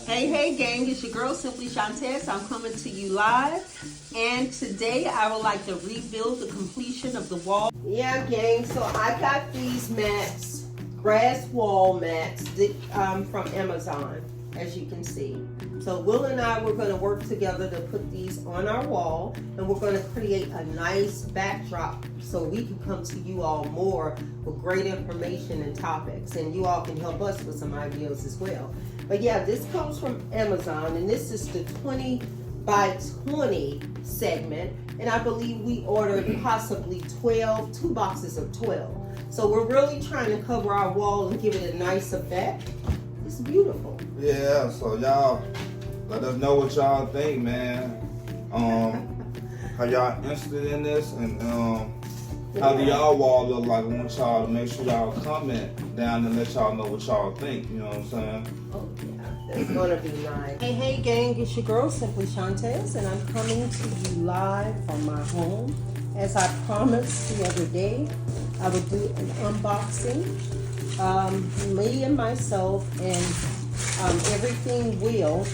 Hey gang, it's your girl Simply Shantae. I'm coming to you live, and today I would like to rebuild the completion of the wall. Yeah gang, so I got these mats, grass wall mats from Amazon, as you can see. So Will and I, we're going to work together to put these on our wall, and we're going to create a nice backdrop so we can come to you all more with great information and topics, and you all can help us with some ideas as well. But yeah, this comes from Amazon, and this is the 20 by 20 segment, and I believe we ordered possibly 2 boxes of 12. So we're really trying to cover our wall and give it a nice effect. It's beautiful. Yeah, so y'all let us know what y'all think, man. How y'all interested in this, and how do y'all wall look like? I want y'all to make sure y'all comment down and let y'all know what y'all think. You know what I'm saying? Oh yeah, that's gonna be nice. Hey gang, it's your girl Simply Shantae, and I'm coming to you live from my home. As I promised the other day, I would do an unboxing. Me and myself and Everything Will,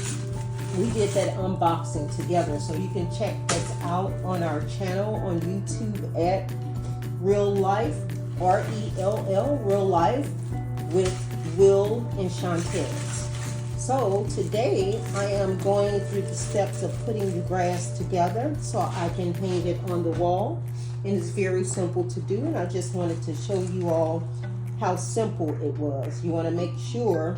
we did that unboxing together, so you can check that out on our channel on YouTube at Real Life, RELL, Real Life with Will and Shantae. So today I am going through the steps of putting the grass together so I can paint it on the wall, and it's very simple to do, and I just wanted to show you all how simple it was. You want to make sure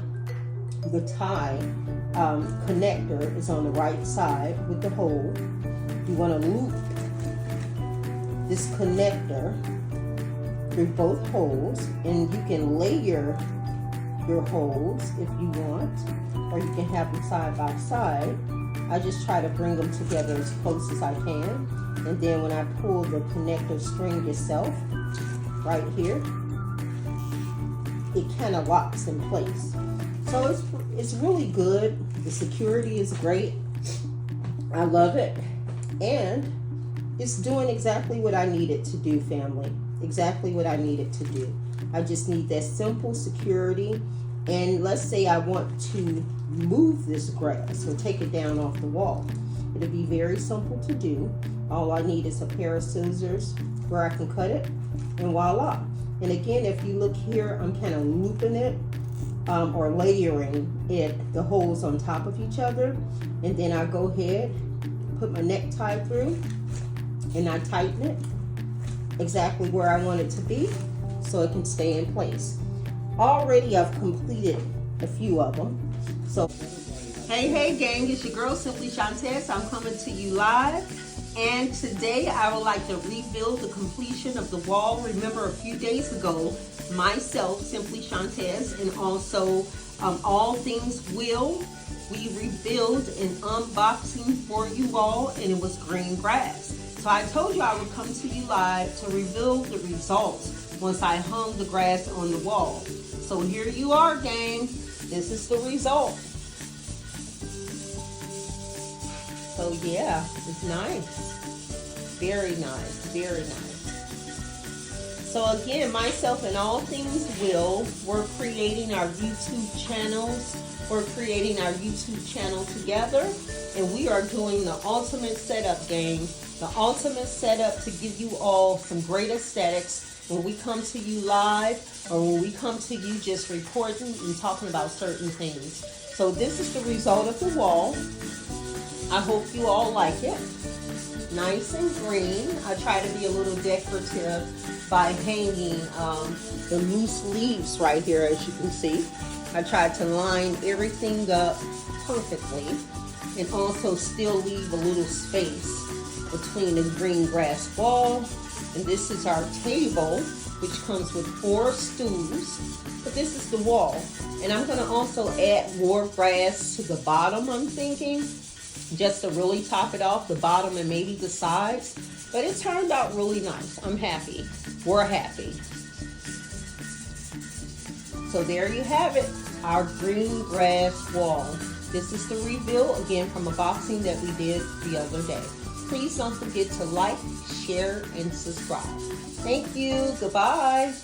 the tie connector is on the right side with the hole. You want to loop this connector through both holes, and you can layer your holes if you want, or you can have them side by side. I just try to bring them together as close as I can, and then when I pull the connector string itself right here, it kind of locks in place. So it's really good. The security is great. I love it, and it's doing exactly what I need it to do, family. Exactly what I need it to do. I just need that simple security. And let's say I want to move this grass or take it down off the wall. It'll be very simple to do. All I need is a pair of scissors where I can cut it, and voila. And again, if you look here, I'm kind of looping it or layering it, the holes on top of each other. And then I go ahead, put my necktie through, and I tighten it exactly where I want it to be so it can stay in place. Already I've completed a few of them. So hey gang, it's your girl Simply Shantae. I'm coming to you live, and today I would like to rebuild the completion of the wall. Remember, a few days ago, myself, Simply Shantae, and also All Things Will, we rebuild an unboxing for you all, and it was green grass. So I told you I would come to you live to reveal the results once I hung the grass on the wall. So here you are, gang. This is the result. So yeah, it's nice. Very nice, very nice. So again, myself and All Things Will, we're creating our YouTube channels. We're creating our YouTube channel together, and we are doing the ultimate setup, gang. The ultimate setup to give you all some great aesthetics when we come to you live, or when we come to you just reporting and talking about certain things. So this is the result of the wall. I hope you all like it. Nice and green. I try to be a little decorative by hanging the loose leaves right here, as you can see. I tried to line everything up perfectly and also still leave a little space between the green grass wall. And this is our table, which comes with 4 stools, but this is the wall. And I'm going to also add more grass to the bottom, I'm thinking, just to really top it off, the bottom and maybe the sides. But it turned out really nice. I'm happy. We're happy. So there you have it, our green grass wall. This is the rebuild, again, from a boxing that we did the other day. Please don't forget to like, share, and subscribe. Thank you. Goodbye.